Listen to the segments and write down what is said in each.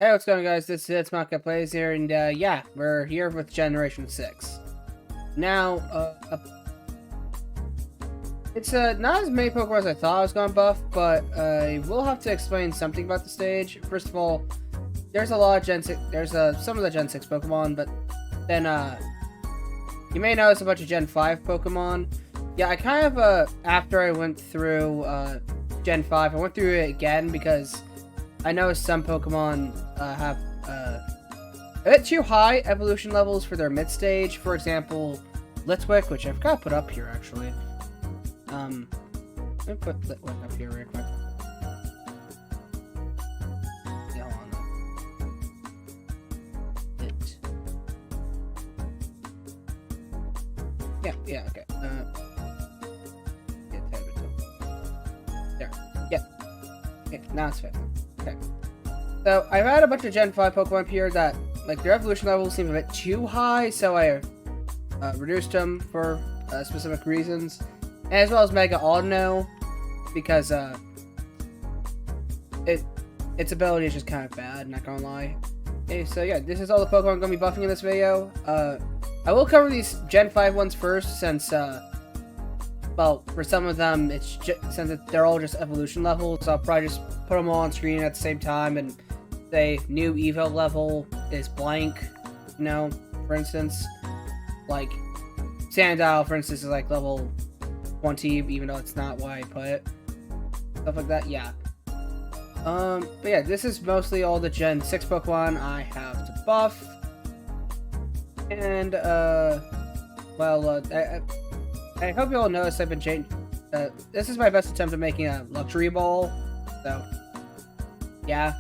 Hey, what's going on, guys? This is Smocket Plays here, and yeah, we're here with Generation 6. Now, it's not as many Pokemon as I thought I was going to buff, but I will have to explain something about the stage. First of all, there's a lot of Gen 6, there's some of the Gen 6 Pokemon, but then you may notice a bunch of Gen 5 Pokemon. Yeah, I kind of, after I went through Gen 5, I went through it again because I know some Pokemon have a bit too high evolution levels for their mid-stage. For example, Litwick, which I've got to put up here, actually. Let me put Litwick up here real quick. Yeah, hold on. Yeah, okay. There. Yeah. Okay, now it's fit. Okay. So, I've had a bunch of Gen 5 Pokemon here that, like, their evolution levels seem a bit too high, so I reduced them for specific reasons. As well as Mega Audino, because its ability is just kind of bad, not gonna lie. Okay, so yeah, this is all the Pokemon I'm gonna be buffing in this video. I will cover these Gen 5 ones first, since well, for some of them, since they're all just evolution levels, so I'll probably just put them all on screen at the same time and say new Evo level is blank, you know, for instance. Like, Sandile, for instance, is like level 20, even though it's not why I put it. Stuff like that, yeah. But yeah, this is mostly all the Gen 6 Pokemon I have to buff. And, well, I hope you all notice I've been changing. This is my best attempt at making a luxury ball. So, yeah.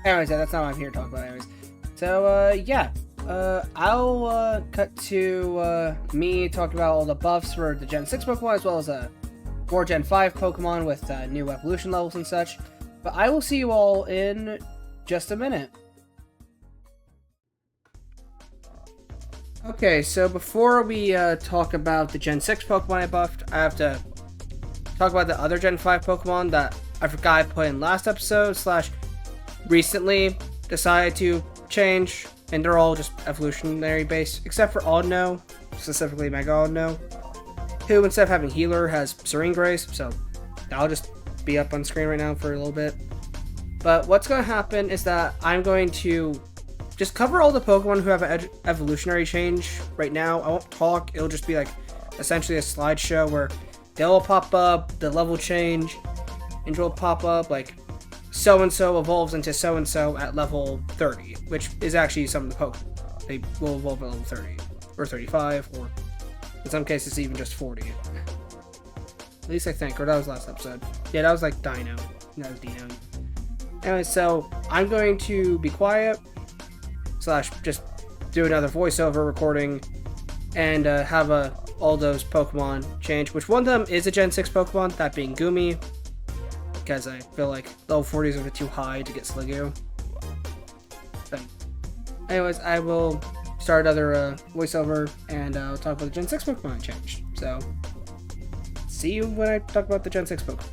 Anyways, yeah, that's not what I'm here to talk about. Anyways, so yeah, I'll cut to me talking about all the buffs for the Gen 6 Pokemon, as well as more Gen 5 Pokemon with new evolution levels and such. But I will see you all in just a minute. Okay, so before we talk about the Gen 6 Pokemon I buffed, I have to talk about the other Gen 5 Pokemon that I forgot I put in last episode, / recently decided to change, and they're all just evolutionary based, except for Audino, specifically Mega Audino, who instead of having Healer has Serene Grace, so that'll just be up on screen right now for a little bit. But what's going to happen is that I'm going to just cover all the Pokemon who have an evolutionary change right now. I won't talk, it'll just be like essentially a slideshow where they'll pop up, the level change, intro will pop up, like so-and-so evolves into so-and-so at level 30, which is actually some of the Pokemon. They will evolve at level 30, or 35, or in some cases even just 40. At least I think, or that was last episode. Yeah, that was like Dino. That was Dino. Anyway, so I'm going to be quiet, / just do another voiceover recording, and have all those Pokemon change, which one of them is a Gen 6 Pokemon, that being Gumi, because I feel like level 40 is a bit too high to get Sliggoo. But anyways, I will start another voiceover, and I'll talk about the Gen 6 Pokemon I changed. So, see you when I talk about the Gen 6 Pokemon.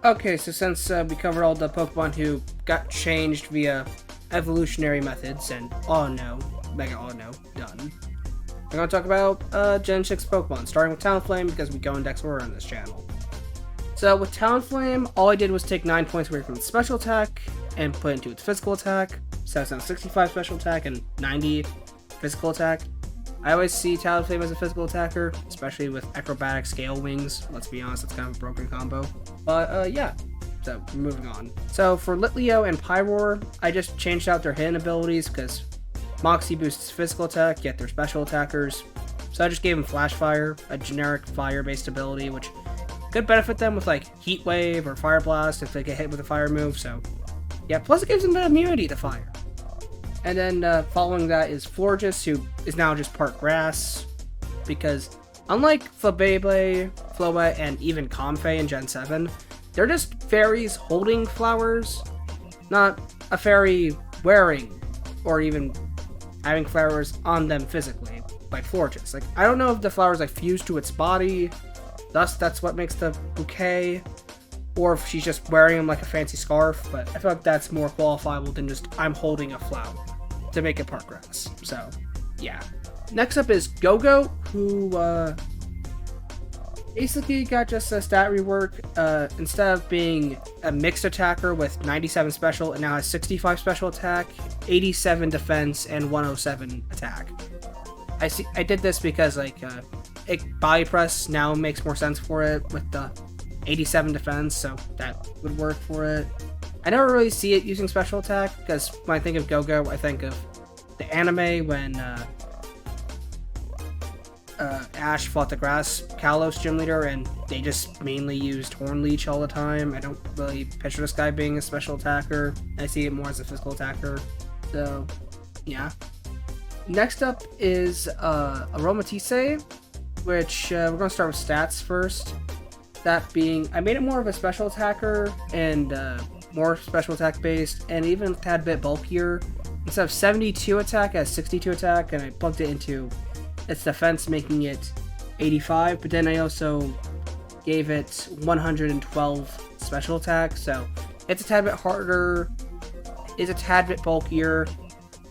Okay, so since we covered all the Pokemon who got changed via evolutionary methods and Mega Auto, done. We're going to talk about Gen 6 Pokemon, starting with Talonflame because we go index order on this channel. So with Talonflame, all I did was take 9 points away from its special attack and put it into its physical attack. So it's now 65 special attack and 90 physical attack. I always see Talonflame as a physical attacker, especially with acrobatic scale wings. Let's be honest, it's kind of a broken combo. But yeah, so moving on. So for Litleo and Pyroar, I just changed out their hidden abilities because Moxie boosts physical attack, yet they're special attackers. So I just gave them Flash Fire, a generic fire-based ability, which could benefit them with like Heat Wave or Fire Blast if they get hit with a fire move. So yeah, plus it gives them immunity to fire. And then following that is Florges, who is now just part grass, because unlike Flabébé, Floette, and even Comfey in Gen 7, they're just fairies holding flowers, not a fairy wearing or even having flowers on them physically, like Florges. Like, I don't know if the flowers like fuse to its body, thus that's what makes the bouquet, or if she's just wearing them like a fancy scarf, but I feel like that's more qualifiable than just I'm holding a flower to make it part grass. So yeah. Next up is Go-Go, who basically got just a stat rework. Instead of being a mixed attacker with 97 special, it now has 65 special attack, 87 defense, and 107 attack. I did this because like body press now makes more sense for it with the 87 defense, so that would work for it. I never really see it using special attack, because when I think of Go-Go, I think of the anime when Ash fought the grass Kalos gym leader, and they just mainly used Horn Leech all the time. I don't really picture this guy being a special attacker. I see it more as a physical attacker. So, yeah. Next up is Aromatisse, which we're going to start with stats first. That being, I made it more of a special attacker and more special attack based, and even a tad bit bulkier. Instead of 72 attack, it has 62 attack, and I plugged it into its defense, making it 85. But then I also gave it 112 special attack, so it's a tad bit harder, it's a tad bit bulkier.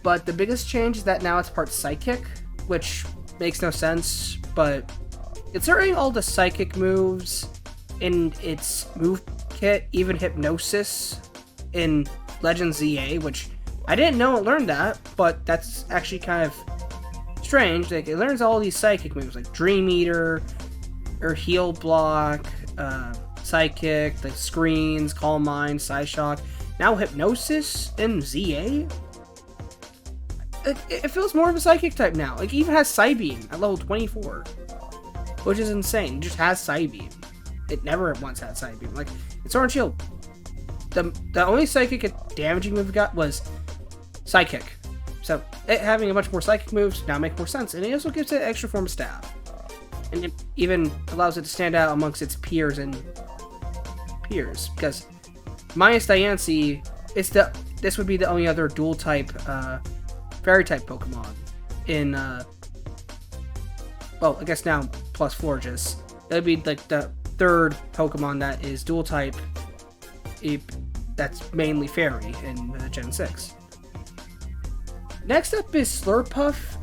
But the biggest change is that now it's part psychic, which makes no sense, but considering all the psychic moves in its move kit, even Hypnosis in Legends ZA, which I didn't know it learned that, but that's actually kind of strange. Like, it learns all these psychic moves, like Dream Eater, or Heal Block, Psychic, like Screens, Calm Mind, Psyshock. Now Hypnosis in ZA? It feels more of a psychic type now. Like, it even has Psybeam at level 24, which is insane. It just has Psybeam. It never once had Psybeam. Like, it's Sword and Shield. The only psychic damaging move we got was Psychic. So, it having a bunch more psychic moves now make more sense. And it also gives it an extra form of stab. And it even allows it to stand out amongst its peers. Because minus Diancie, this would be the only other dual type fairy type Pokemon in well, I guess now plus Florges. That would be like the third Pokemon that is dual type that's mainly fairy in Gen 6. Next up is Slurpuff.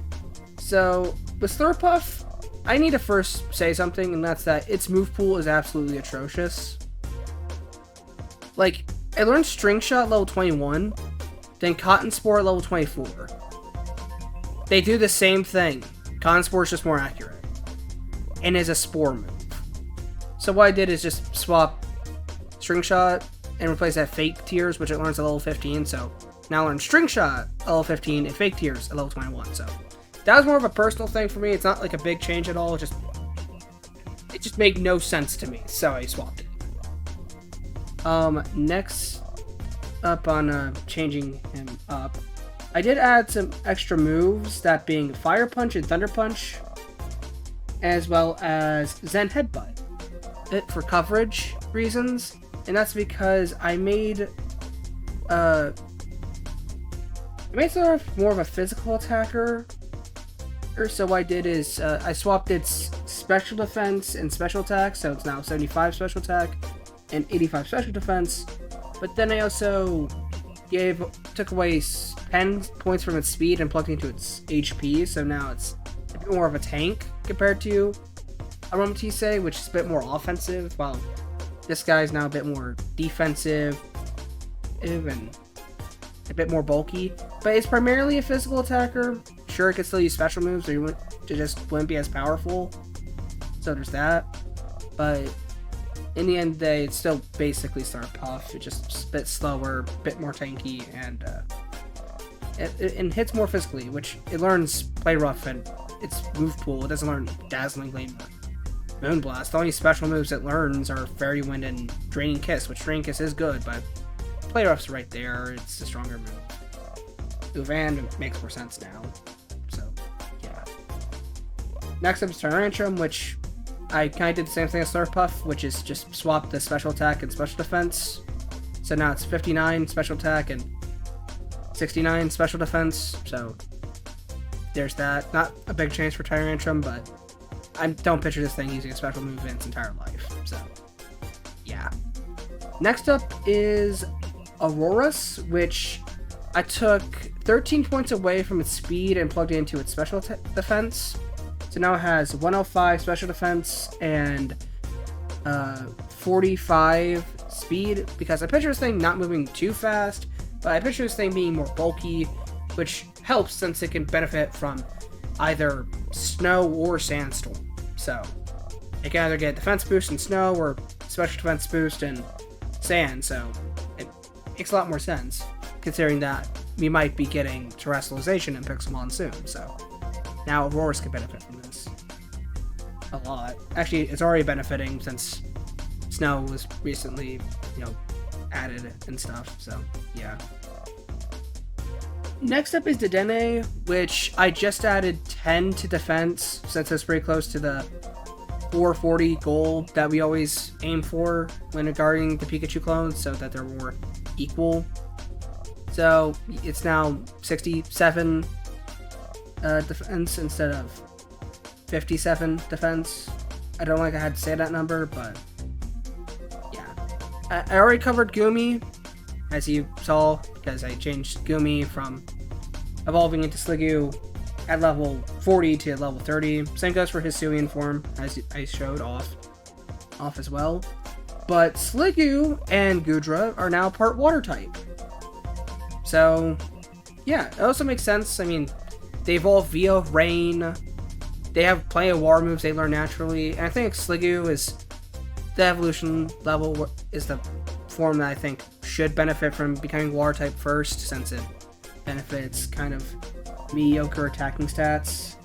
So with Slurpuff, I need to first say something, and that's that its move pool is absolutely atrocious. Like, I learned String Shot level 21, then Cotton Spore at level 24. They do the same thing. Cotton Spore is just more accurate, and is a spore move. So what I did is just swap String Shot and replace that Fake Tears, which it learns at level 15. So now I learn String Shot at level 15 and Fake Tears at level 21. So that was more of a personal thing for me. It's not like a big change at all. It just made no sense to me, so I swapped it. Next up on changing him up, I did add some extra moves, that being Fire Punch and Thunder Punch, as well as Zen Headbutt. It for coverage reasons, and that's because I made sort of more of a physical attacker. So what I did is I swapped its special defense and special attack, so it's now 75 special attack, and 85 special defense. But then I also took away 10 points from its speed and plugged into its HP, so now it's a bit more of a tank compared to Pt.6, which is a bit more offensive, while this guy's now a bit more defensive and a bit more bulky. But it's primarily a physical attacker. Sure, it can still use special moves, or it just wouldn't be as powerful. So there's that. But in the end of the day, it's still basically Slurpuff. It's just a bit slower, a bit more tanky, and it hits more physically, which it learns Play Rough and its move pool. It doesn't learn Dazzling Gleam or Moonblast. The only special moves it learns are Fairy Wind and Draining Kiss, which Draining Kiss is good, but Play Rough's right there. It's a stronger move. Uvan makes more sense now. So, yeah. Next up is Tyrantrum, which I kind of did the same thing as Slurpuff, which is just swap the special attack and special defense. So now it's 59 special attack and 69 special defense. So there's that. Not a big change for Tyrantrum, but I don't picture this thing using a special move in its entire life. So yeah. Next up is Aurorus, which I took 13 points away from its speed and plugged it into its special defense. So now it has 105 special defense and 45 speed, because I picture this thing not moving too fast, but I picture this thing being more bulky, which helps since it can benefit from either snow or sandstorm. So it can either get defense boost in snow or special defense boost in sand, so it makes a lot more sense, considering that we might be getting terrestrialization in Pixelmon soon, so now Aurorus can benefit from this a lot. Actually, it's already benefiting since snow was recently, added and stuff, so yeah. Next up is Dedenne, which I just added 10 to defense since it's pretty close to the 440 goal that we always aim for when guarding the Pikachu clones, so that they're more equal. So it's now 67 defense instead of 57 defense. I don't like I had to say that number, but yeah. I already covered Gumi, as you saw, because I changed Gumi from evolving into Sliggoo at level 40 to level 30. Same goes for Hisuian form, as I showed off as well. But Sliggoo and Goodra are now part water type. So yeah, it also makes sense. I mean, they evolve via rain. They have plenty of water moves they learn naturally. And I think Sliggoo is the evolution level, is the form that I think should benefit from becoming water type first, since it benefits kind of mediocre attacking stats.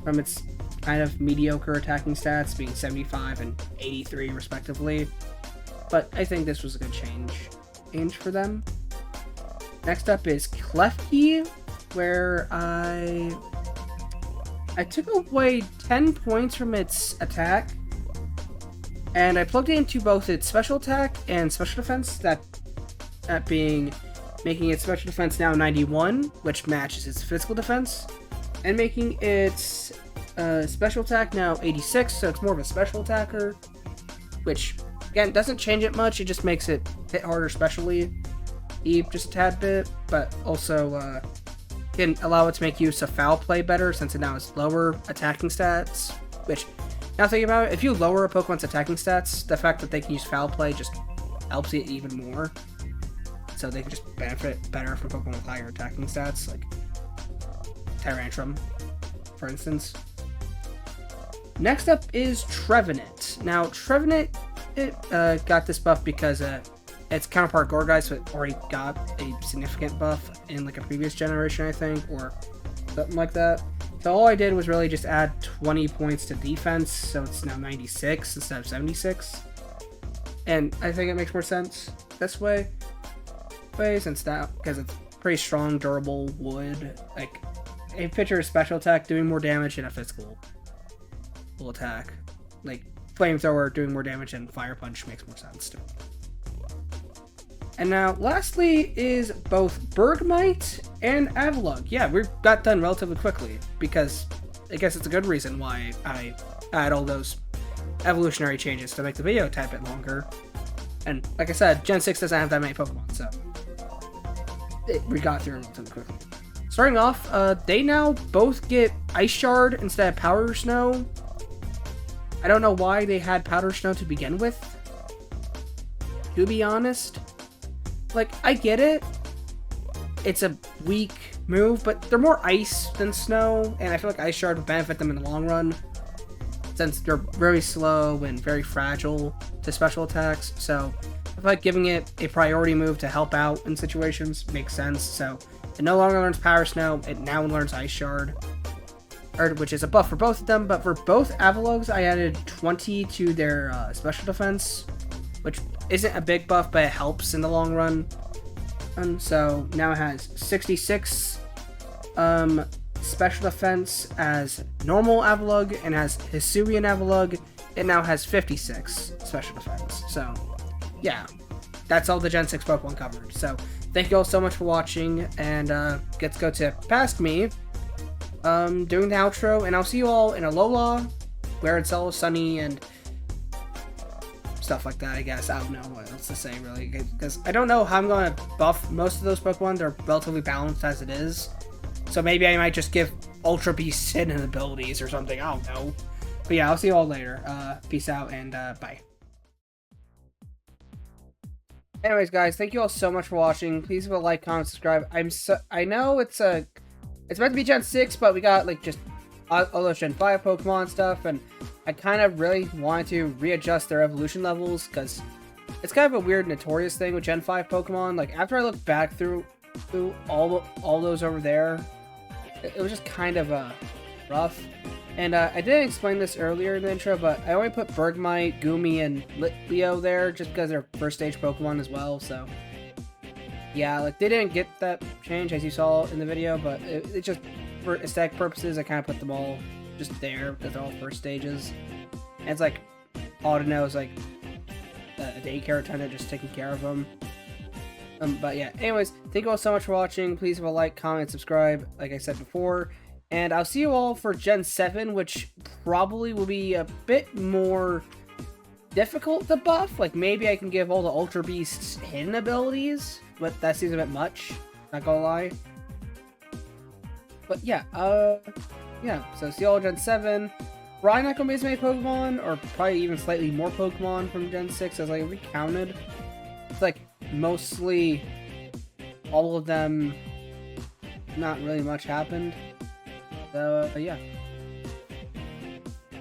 From its kind of mediocre attacking stats, being 75 and 83 respectively. But I think this was a good change for them. Next up is Klefki, where I took away 10 points from its attack, and I plugged it into both its special attack and special defense, that being making its special defense now 91, which matches its physical defense, and making its special attack now 86, so it's more of a special attacker, which again doesn't change it much. It just makes it hit harder specially, just a tad bit, but also can allow it to make use of foul play better, since it now has lower attacking stats, which, now thinking about it, if you lower a Pokemon's attacking stats, the fact that they can use foul play just helps it even more. So they can just benefit better from Pokemon with higher attacking stats, like Tyrantrum, for instance. Next up is Trevenant. Now, Trevenant, it got this buff because its counterpart Gourgeist already got a significant buff in like a previous generation, I think, or something like that. So all I did was really just add 20 points to defense, so it's now 96 instead of 76. And I think it makes more sense this way, since that, because it's pretty strong, durable wood. Like, a picture of special attack doing more damage than a physical attack. Like, Flamethrower doing more damage than Fire Punch makes more sense to me. And now, lastly, is both Bergmite and Avalugg. Yeah, we got done relatively quickly, because I guess it's a good reason why I add all those evolutionary changes to make the video a tad bit longer. And like I said, Gen 6 doesn't have that many Pokemon, so we got through them relatively quickly. Starting off, they now both get Ice Shard instead of Powder Snow. I don't know why they had Powder Snow to begin with, to be honest. Like, I get it. It's a weak move, but they're more ice than snow, and I feel like Ice Shard would benefit them in the long run, since they're very slow and very fragile to special attacks. So I feel like giving it a priority move to help out in situations makes sense. So it no longer learns Power Snow, it now learns Ice Shard, which is a buff for both of them. But for both Avalogs, I added 20 to their special defense, which isn't a big buff, but it helps in the long run. And so now it has 66 special defense as normal Avalugg, and as Hisuian Avalugg, it now has 56 special defense. So yeah, that's all the Gen 6 Pokemon covered. So thank you all so much for watching, and let's go to Past Me, doing the outro, and I'll see you all in Alola, where it's all sunny and stuff like that, I guess. I don't know what else to say, really, because I don't know how I'm going to buff most of those Pokemon. They're relatively balanced as it is. So maybe I might just give Ultra Beast hidden abilities or something. I don't know. But yeah, I'll see you all later. Peace out, and bye. Anyways, guys, thank you all so much for watching. Please leave a like, comment, subscribe. I know it's meant to be Gen 6, but we got like just all those Gen 5 Pokemon stuff, and I kind of really wanted to readjust their evolution levels, because it's kind of a weird notorious thing with Gen 5 Pokemon. Like, after I look back through all those over there, it was just kind of rough. And I didn't explain this earlier in the intro, but I only put Bergmite, Goomy, and Litleo there just because they're first stage Pokemon as well. So yeah, like, they didn't get that change as you saw in the video, but it just, for aesthetic purposes, I kind of put them all just there because they're all first stages. And it's like, Audino is like a daycare attendant just taking care of them. But yeah, anyways, thank you all so much for watching. Please leave a like, comment, subscribe, like I said before. And I'll see you all for Gen 7, which probably will be a bit more difficult to buff. Like, maybe I can give all the Ultra Beasts hidden abilities, but that seems a bit much, not gonna lie. But yeah, so see you all Gen 7. Probably not gonna be as many Pokemon, or probably even slightly more Pokemon from Gen 6 as I recounted. It's like mostly all of them, not really much happened. So yeah,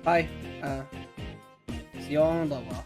bye. See you all in Alola.